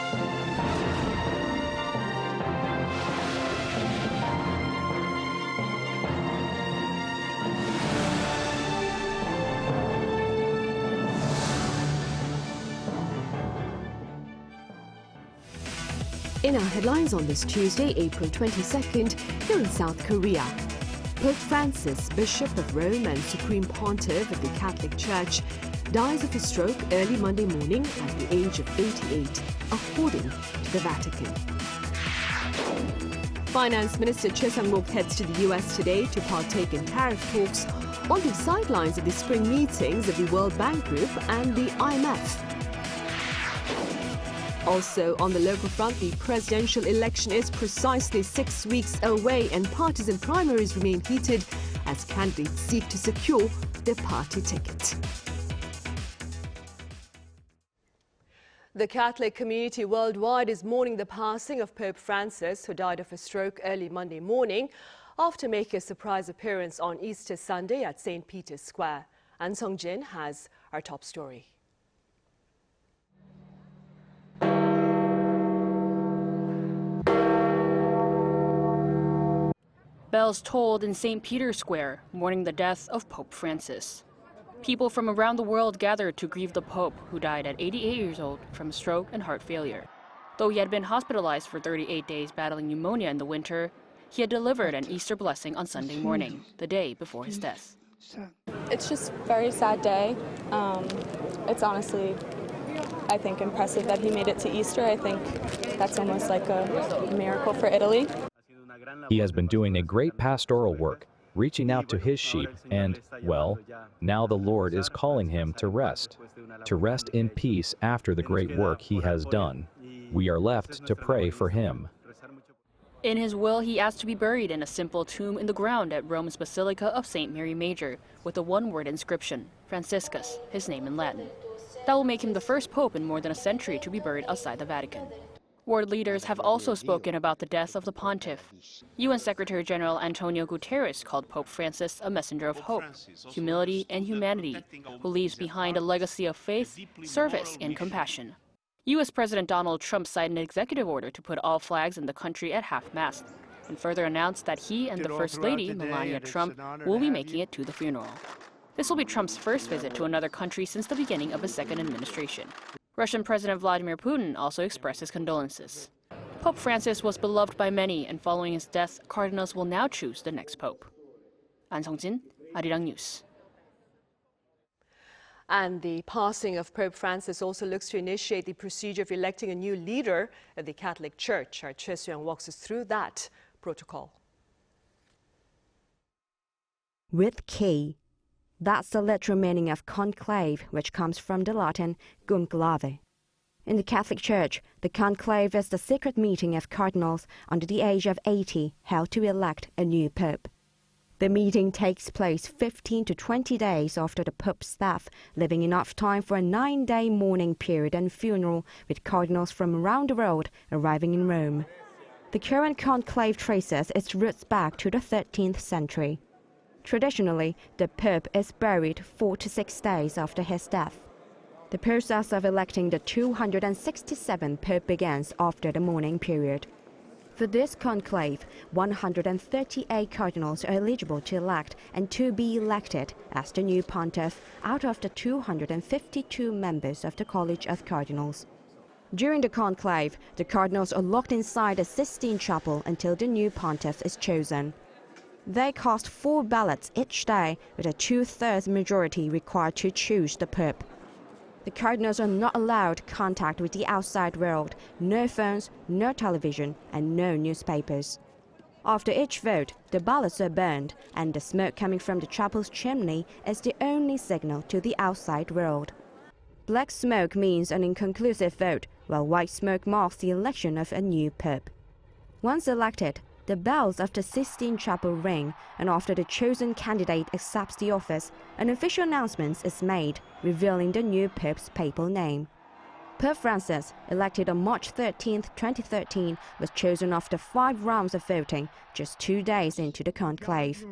In our headlines on this Tuesday, April 22nd, here in South Korea, Pope Francis, Bishop of Rome and Supreme Pontiff of the Catholic Church, dies of a stroke early Monday morning at the age of 88, according to the Vatican. Finance Minister Seungwoo heads to the U.S. today to partake in tariff talks on the sidelines of the spring meetings of the World Bank Group and the IMF. Also, on the local front, the presidential election is precisely 6 weeks away and partisan primaries remain heated as candidates seek to secure their party ticket. The Catholic community worldwide is mourning the passing of Pope Francis, who died of a stroke early Monday morning after making a surprise appearance on Easter Sunday at St. Peter's Square. An Sung-jin has our top story. Bells tolled in St. Peter's Square, mourning the death of Pope Francis. People from around the world gathered to grieve the Pope, who died at 88 years old from stroke and heart failure. Though he had been hospitalized for 38 days battling pneumonia in the winter, he had delivered an Easter blessing on Sunday morning, the day before his death. It's just a very sad day. It's honestly, I think, impressive that he made it to Easter. I think that's almost like a miracle for Italy. He has been doing a great pastoral work, reaching out to his sheep, and, well, now the Lord is calling him to rest in peace after the great work he has done. We are left to pray for him. In his will, he asked to be buried in a simple tomb in the ground at Rome's Basilica of St. Mary Major, with a one-word inscription, Franciscus, his name in Latin. That will make him the first pope in more than a century to be buried outside the Vatican. World leaders have also spoken about the death of the pontiff. UN Secretary General Antonio Guterres called Pope Francis a messenger of hope, humility, and humanity, who leaves behind a legacy of faith, service, and compassion. U.S. President Donald Trump signed an executive order to put all flags in the country at half-mast, and further announced that he and the First Lady, Melania Trump, will be making it to the funeral. This will be Trump's first visit to another country since the beginning of his second administration. Russian President Vladimir Putin also expressed his condolences. Pope Francis was beloved by many, and following his death, cardinals will now choose the next pope. An Sung-jin, Arirang News. And the passing of Pope Francis also looks to initiate the procedure of electing a new leader of the Catholic Church. Our Jae-myung walks us through that protocol. With K. That's the literal meaning of conclave, which comes from the Latin conclave. In the Catholic Church, the conclave is the secret meeting of cardinals under the age of 80 held to elect a new pope. The meeting takes place 15 to 20 days after the pope's death, leaving enough time for a 9-day mourning period and funeral, with cardinals from around the world arriving in Rome. The current conclave traces its roots back to the 13th century. Traditionally, the Pope is buried 4 to 6 days after his death. The process of electing the 267th Pope begins after the mourning period. For this conclave, 138 cardinals are eligible to elect and to be elected as the new pontiff out of the 252 members of the College of Cardinals. During the conclave, the cardinals are locked inside the Sistine Chapel until the new pontiff is chosen. They cast 4 ballots each day, with a 2/3 majority required to choose the Pope. The cardinals are not allowed contact with the outside world, no phones, no television, and no newspapers. After each vote, the ballots are burned, and the smoke coming from the chapel's chimney is the only signal to the outside world. Black smoke means an inconclusive vote, while white smoke marks the election of a new Pope. Once elected, the bells of the Sistine Chapel ring, and after the chosen candidate accepts the office, an official announcement is made, revealing the new Pope's papal name. Pope Francis, elected on March 13, 2013, was chosen after 5 rounds of voting, just 2 days into the conclave.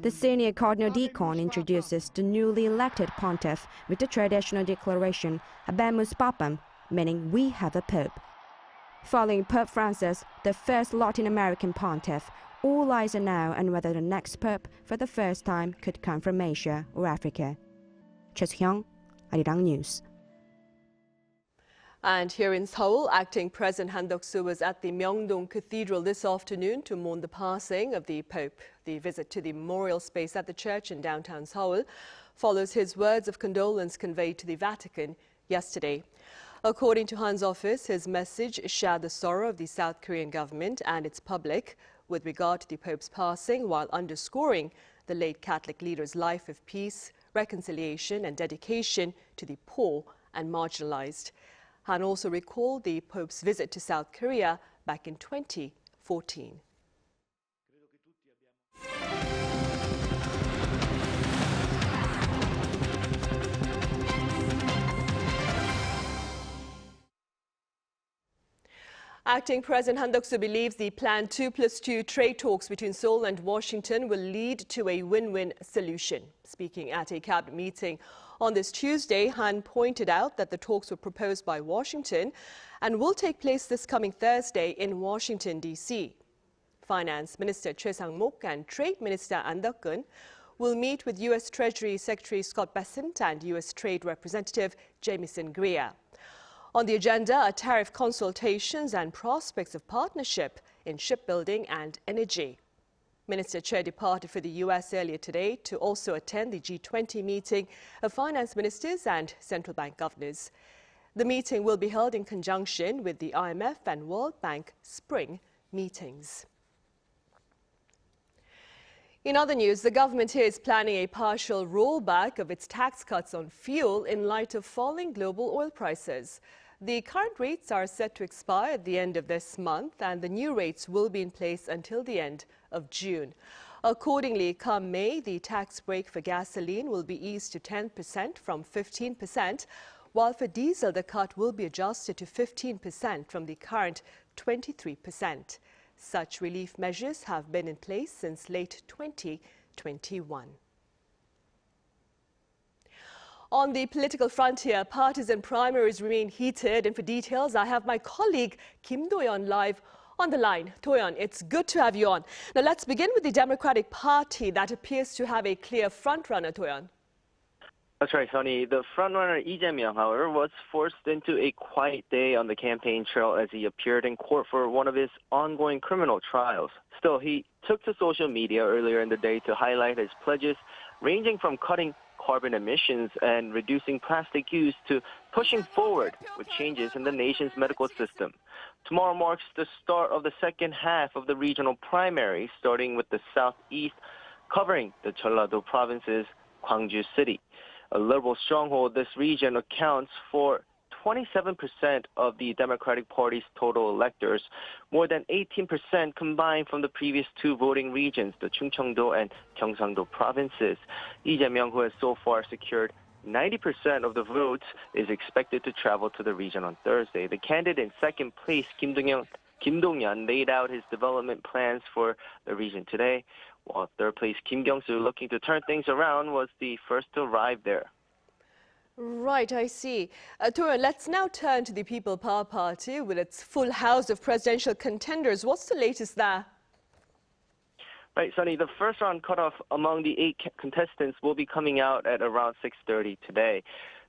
The senior Cardinal Deacon introduces the newly elected pontiff with the traditional declaration, Habemus Papam, meaning we have a Pope. Following Pope Francis, the first Latin American pontiff, all eyes are now on whether the next pope for the first time could come from Asia or Africa. Jae-myung, Arirang News. And here in Seoul, Acting President Han Duck-soo was at the Maongdong Cathedral this afternoon to mourn the passing of the Pope. The visit to the memorial space at the church in downtown Seoul follows his words of condolence conveyed to the Vatican yesterday. According to Han's office, his message shared the sorrow of the South Korean government and its public with regard to the Pope's passing, while underscoring the late Catholic leader's life of peace, reconciliation and dedication to the poor and marginalized. Han also recalled the Pope's visit to South Korea back in 2014. Acting President Han Duck-soo believes the planned 2+2 trade talks between Seoul and Washington will lead to a win-win solution. Speaking at a cabinet meeting on this Tuesday, Han pointed out that the talks were proposed by Washington and will take place this coming Thursday in Washington, D.C. Finance Minister Seungwoo and Trade Minister An Deok-keun will meet with U.S. Treasury Secretary Scott Bessent and U.S. Trade Representative Jae-myung. On the agenda are tariff consultations and prospects of partnership in shipbuilding and energy. Minister Che departed for the U.S. earlier today to also attend the G20 meeting of finance ministers and central bank governors. The meeting will be held in conjunction with the IMF and World Bank spring meetings. In other news, the government here is planning a partial rollback of its tax cuts on fuel in light of falling global oil prices. The current rates are set to expire at the end of this month, and the new rates will be in place until the end of June. Accordingly, come May, the tax break for gasoline will be eased to 10% from 15%, while for diesel the cut will be adjusted to 15% from the current 23%. Such relief measures have been in place since late 2021. On the political frontier, partisan primaries remain heated, and for details, I have my colleague Kim Do-yeon live on the line. Do-yeon, it's good to have you on. Now, let's begin with the Democratic Party that appears to have a clear frontrunner, Do-yeon. That's right, Sonny. The frontrunner Lee Jae-myung, however, was forced into a quiet day on the campaign trail as he appeared in court for one of his ongoing criminal trials. Still, he took to social media earlier in the day to highlight his pledges, ranging from cutting carbon emissions and reducing plastic use to pushing forward with changes in the nation's medical system. Tomorrow marks the start of the second half of the regional primaries, starting with the southeast, covering the Jeollado province's Gwangju city. A liberal stronghold, this region accounts for 27% of the Democratic Party's total electors, more than 18% combined from the previous two voting regions, the Chungcheongdo and Gyeongsangdo provinces. Lee Jae-myung, who has so far secured 90% of the votes, is expected to travel to the region on Thursday. The candidate in second place, Kim Dong-yeon, laid out his development plans for the region today, while third place Kim Kyung-soo, looking to turn things around, was the first to arrive there. Right, I see. Do-yeon, let's now turn to the People Power Party with its full house of presidential contenders. What's the latest there? Right, Sonny, the first round cutoff among the 8 contestants will be coming out at around 6:30 today.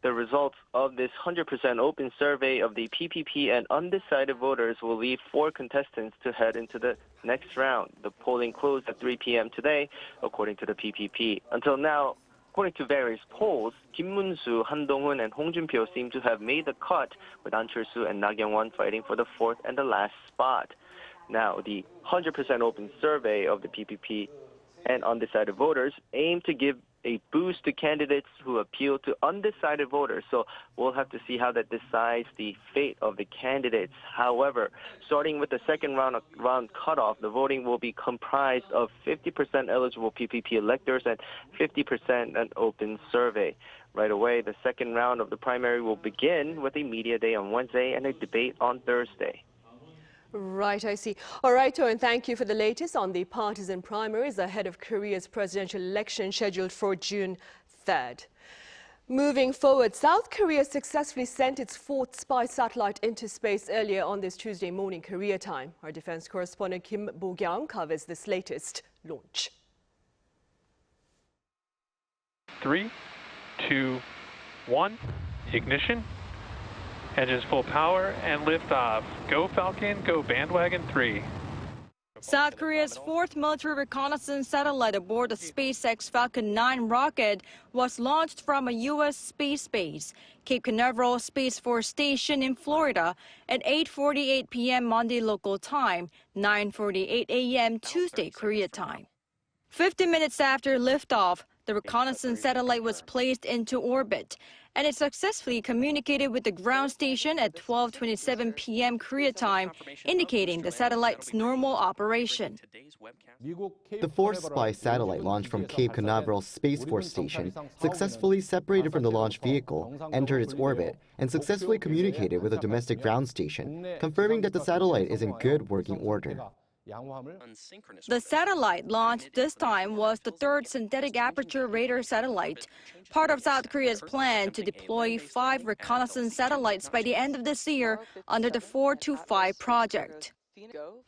The results of this 100% open survey of the PPP and undecided voters will leave 4 contestants to head into the next round. The polling closed at 3 p.m. today, according to the PPP. Until now, according to various polls, Kim Mun-soo, Han Dong-hoon, and Hong Jun-pyo seem to have made the cut, with An Chul-soo and Na Kyung-won fighting for the 4th and the last spot. Now, the 100% open survey of the PPP and undecided voters aim to give a boost to candidates who appeal to undecided voters. So we'll have to see how that decides the fate of the candidates. However, starting with the second round cutoff, the voting will be comprised of 50% eligible PPP electors and 50% an open survey. Right away, the second round of the primary will begin with a media day on Wednesday and a debate on Thursday. Right, I see. All right, Do-yeon, thank you for the latest on the partisan primaries ahead of Korea's presidential election scheduled for June 3rd. Moving forward, South Korea successfully sent its fourth spy satellite into space earlier on this Tuesday morning, Korea time. Our defense correspondent Kim Bo-kyung covers this latest launch. 3, 2, 1, ignition. Engines full power and liftoff. Go Falcon, go Bandwagon 3. South Korea's fourth military reconnaissance satellite aboard the SpaceX Falcon 9 rocket was launched from a U.S. space base, Cape Canaveral Space Force Station in Florida, at 8:48 p.m. Monday local time, 9:48 a.m. Tuesday Korea time. 50 minutes after liftoff, the reconnaissance satellite was placed into orbit, and it successfully communicated with the ground station at 12:27 p.m. Korea time, indicating the satellite's normal operation. The fourth spy satellite launched from Cape Canaveral Space Force Station successfully separated from the launch vehicle, entered its orbit, and successfully communicated with a domestic ground station, confirming that the satellite is in good working order. The satellite launched this time was the third synthetic aperture radar satellite, part of South Korea's plan to deploy 5 reconnaissance satellites by the end of this year under the 425 project.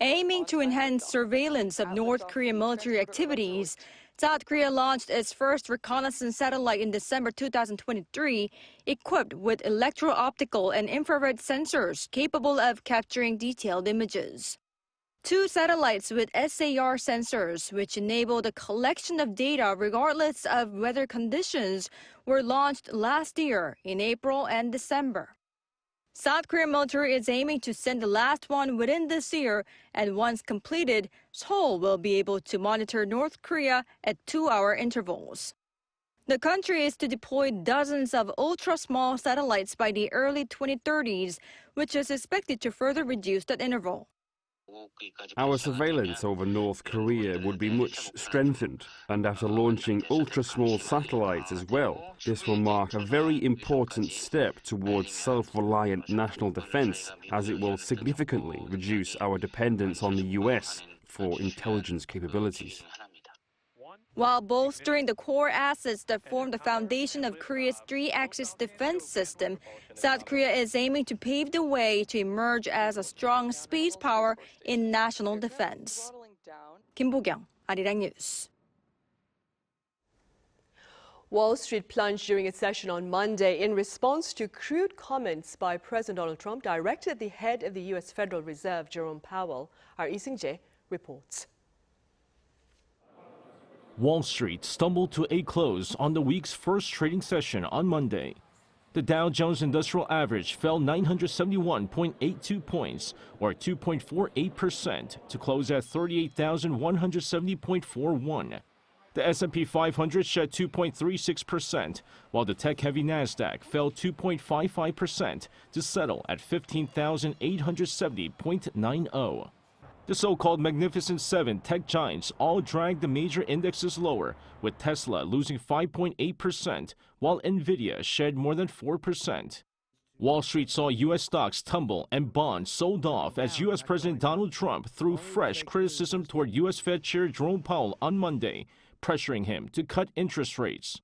Aiming to enhance surveillance of North Korean military activities, South Korea launched its first reconnaissance satellite in December 2023, equipped with electro-optical and infrared sensors capable of capturing detailed images. 2 satellites with SAR sensors, which enable the collection of data regardless of weather conditions, were launched last year in April and December. South Korean military is aiming to send the last one within this year, and once completed, Seoul will be able to monitor North Korea at 2-hour intervals. The country is to deploy dozens of ultra-small satellites by the early 2030s, which is expected to further reduce that interval. Our surveillance over North Korea would be much strengthened, and after launching ultra-small satellites as well, this will mark a very important step towards self-reliant national defense, as it will significantly reduce our dependence on the U.S. for intelligence capabilities. While bolstering the core assets that form the foundation of Korea's 3-axis defense system, South Korea is aiming to pave the way to emerge as a strong space power in national defense. Kim Bo-kyung, Arirang News. Wall Street plunged during its session on Monday in response to crude comments by President Donald Trump directed at the head of the U.S. Federal Reserve, Jerome Powell. Our Jae-myung reports. Wall Street stumbled to a close on the week's first trading session on Monday. The Dow Jones Industrial Average fell 971.82 points, or 2.48%, to close at 38,170.41. The S&P 500 shed 2.36%, while the tech-heavy Nasdaq fell 2.55% to settle at 15,870.90. The so-called Magnificent Seven tech giants all dragged the major indexes lower, with Tesla losing 5.8%, while Nvidia shed more than 4%. Wall Street saw U.S. stocks tumble and bonds sold off as U.S. President Donald Trump threw fresh criticism toward U.S. Fed Chair Jerome Powell on Monday, pressuring him to cut interest rates.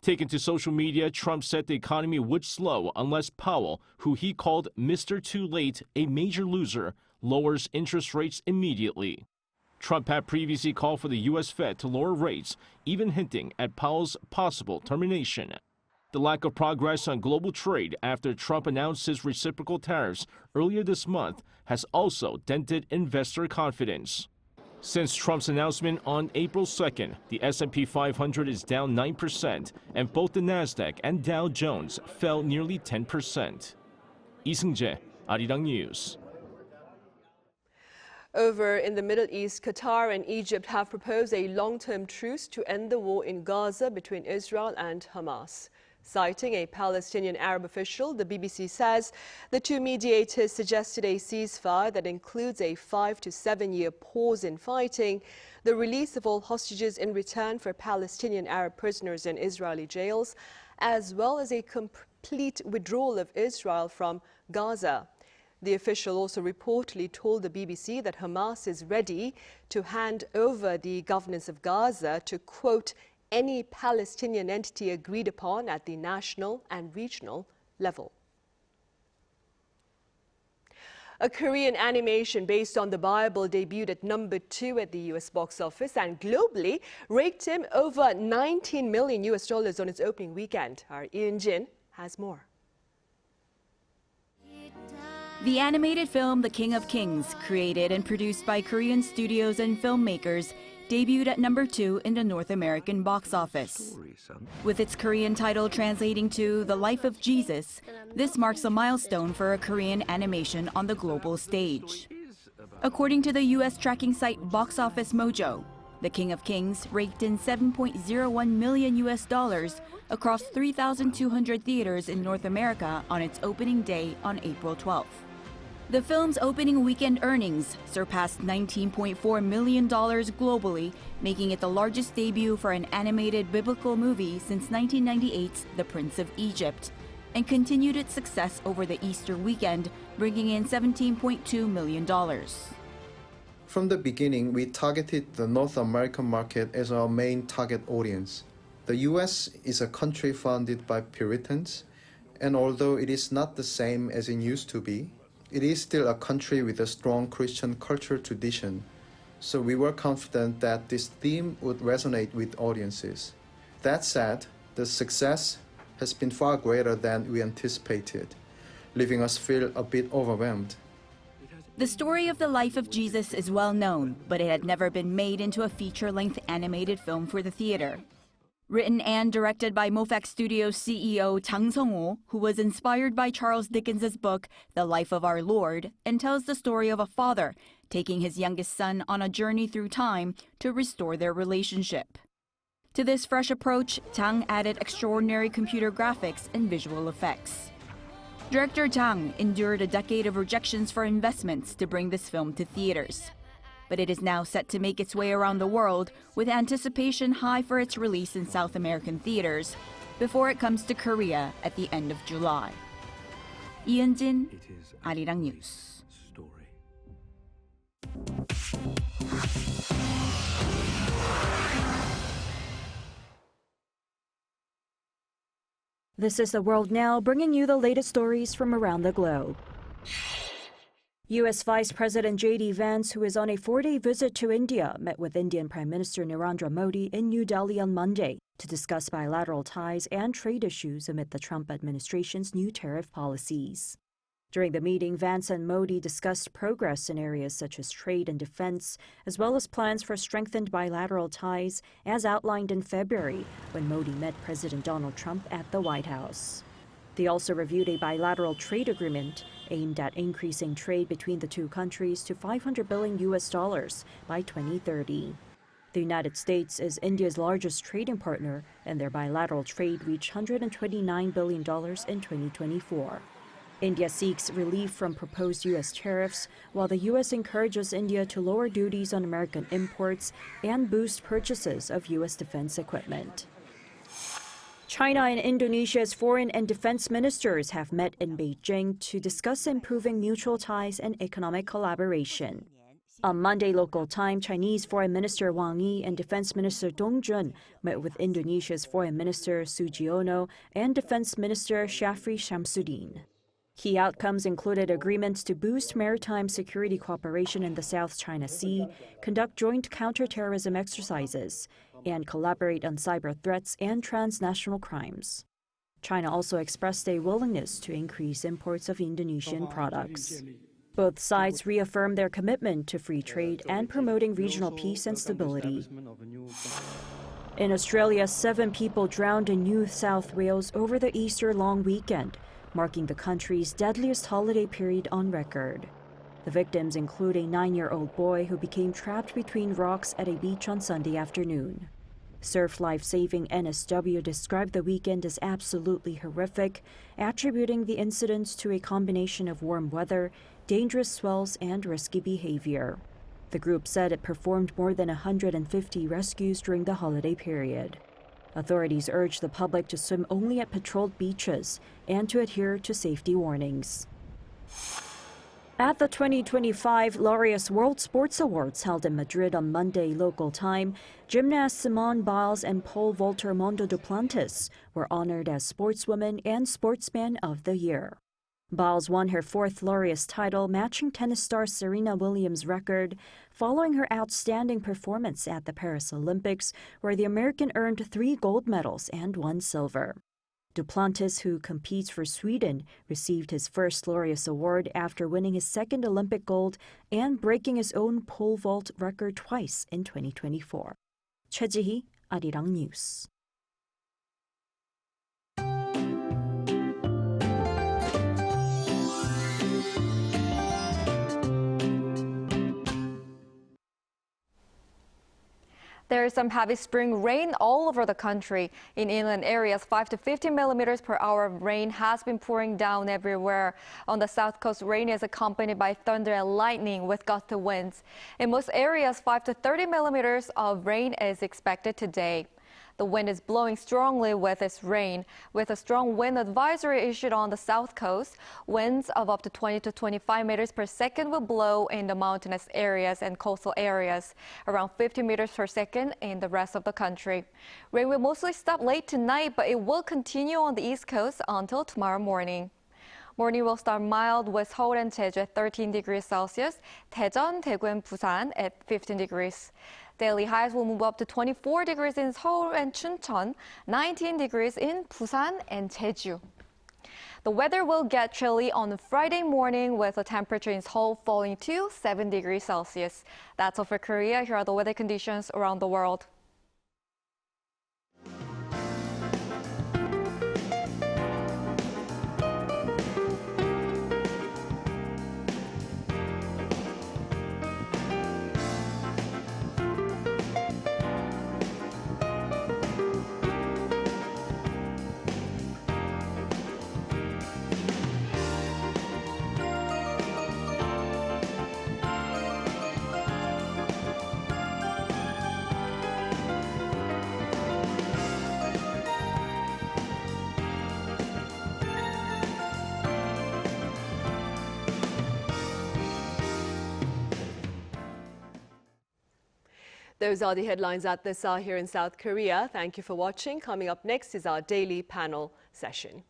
Taken to social media, Trump said the economy would slow unless Powell, who he called Mr. Too Late, a major loser, lowers interest rates immediately. Trump had previously called for the U.S. Fed to lower rates, even hinting at Powell's possible termination. The lack of progress on global trade after Trump announced his reciprocal tariffs earlier this month has also dented investor confidence. Since Trump's announcement on April 2nd, the S&P 500 is down 9%, and both the Nasdaq and Dow Jones fell nearly 10%. Jae-myung, Arirang News. Over in the Middle East, Qatar and Egypt have proposed a long-term truce to end the war in Gaza between Israel and Hamas. Citing a Palestinian Arab official, the BBC says the two mediators suggested a ceasefire that includes a 5 to 7 year pause in fighting, the release of all hostages in return for Palestinian Arab prisoners in Israeli jails, as well as a complete withdrawal of Israel from Gaza. The official also reportedly told the BBC that Hamas is ready to hand over the governance of Gaza to, quote, any Palestinian entity agreed upon at the national and regional level. A Korean animation based on the Bible debuted at #2 at the U.S. box office and globally raked in over $19 million on its opening weekend. Our Ian Jin has more. The animated film The King of Kings, created and produced by Korean studios and filmmakers, debuted at #2 in the North American box office. With its Korean title translating to The Life of Jesus, this marks a milestone for a Korean animation on the global stage. According to the U.S. tracking site Box Office Mojo, The King of Kings raked in $7.01 million across 3,200 theaters in North America on its opening day on April 12th. The film's opening weekend earnings surpassed $19.4 million globally, making it the largest debut for an animated biblical movie since 1998's The Prince of Egypt, and continued its success over the Easter weekend, bringing in $17.2 million. From the beginning, we targeted the North American market as our main target audience. The U.S. is a country founded by Puritans, and although it is not the same as it used to be, it is still a country with a strong Christian cultural tradition, so we were confident that this theme would resonate with audiences. That said, the success has been far greater than we anticipated, leaving us feel a bit overwhelmed. The story of the life of Jesus is well known, but it had never been made into a feature-length animated film for the theater. Written and directed by Mofak Studios CEO Seungwoo, who was inspired by Charles Dickens's book The Life of Our Lord, and tells the story of a father taking his youngest son on a journey through time to restore their relationship. To this fresh approach, Jang added extraordinary computer graphics and visual effects. Director Jang endured a decade of rejections for investments to bring this film to theaters. But it is now set to make its way around the world, with anticipation high for its release in South American theaters, before it comes to Korea at the end of July. Ian Jin, Arirang News. This is The World Now, bringing you the latest stories from around the globe. U.S. Vice President J.D. Vance, who is on a 4-day visit to India, met with Indian Prime Minister Narendra Modi in New Delhi on Monday to discuss bilateral ties and trade issues amid the Trump administration's new tariff policies. During the meeting, Vance and Modi discussed progress in areas such as trade and defense, as well as plans for strengthened bilateral ties, as outlined in February when Modi met President Donald Trump at the White House. They also reviewed a bilateral trade agreement aimed at increasing trade between the two countries to $500 billion by 2030. The United States is India's largest trading partner, and their bilateral trade reached $129 billion in 2024. India seeks relief from proposed U.S. tariffs, while the U.S. encourages India to lower duties on American imports and boost purchases of U.S. defense equipment. China and Indonesia's foreign and defense ministers have met in Beijing to discuss improving mutual ties and economic collaboration. On Monday local time, Chinese Foreign Minister Wang Yi and Defense Minister Dong Jun met with Indonesia's Foreign Minister Sugiono and Defense Minister Syafri Shamsuddin. Key outcomes included agreements to boost maritime security cooperation in the South China Sea, conduct joint counterterrorism exercises, and collaborate on cyber threats and transnational crimes. China also expressed a willingness to increase imports of Indonesian products. Both sides reaffirmed their commitment to free trade and promoting regional peace and stability. In Australia, 7 people drowned in New South Wales over the Easter long weekend, marking the country's deadliest holiday period on record. The victims include a 9-year-old boy who became trapped between rocks at a beach on Sunday afternoon. Surf Life Saving NSW described the weekend as absolutely horrific, attributing the incidents to a combination of warm weather, dangerous swells, and risky behavior. The group said it performed more than 150 rescues during the holiday period. Authorities urged the public to swim only at patrolled beaches and to adhere to safety warnings. At the 2025 Laureus World Sports Awards held in Madrid on Monday local time, gymnast Simone Biles and pole vaulter Mondo Duplantis were honored as Sportswoman and Sportsman of the Year. Biles won her fourth Laureus title, matching tennis star Serena Williams' record, following her outstanding performance at the Paris Olympics, where the American earned 3 gold medals and 1 silver. Duplantis, who competes for Sweden, received his first Laureus award after winning his second Olympic gold and breaking his own pole vault record twice in 2024. Choi Ji-hee, Arirang News. There is some heavy spring rain all over the country. In inland areas, 5 to 15 millimeters per hour of rain has been pouring down everywhere. On the south coast, rain is accompanied by thunder and lightning with gusty winds. In most areas, 5 to 30 millimeters of rain is expected today. The wind is blowing strongly with this rain, with a strong wind advisory issued on the south coast. Winds of up to 20 to 25 meters per second will blow in the mountainous areas and coastal areas, around 50 meters per second in the rest of the country. Rain will mostly stop late tonight, but it will continue on the east coast until tomorrow morning. Morning will start mild with Seoul and Jeju at 13 degrees Celsius, Daejeon, Daegu, and Busan at 15 degrees. Daily highs will move up to 24 degrees in Seoul and Chuncheon, 19 degrees in Busan and Jeju. The weather will get chilly on Friday morning with the temperature in Seoul falling to 7 degrees Celsius. That's all for Korea. Here are the weather conditions around the world. Those are the headlines at this hour here in South Korea. Thank you for watching. Coming up next is our daily panel session.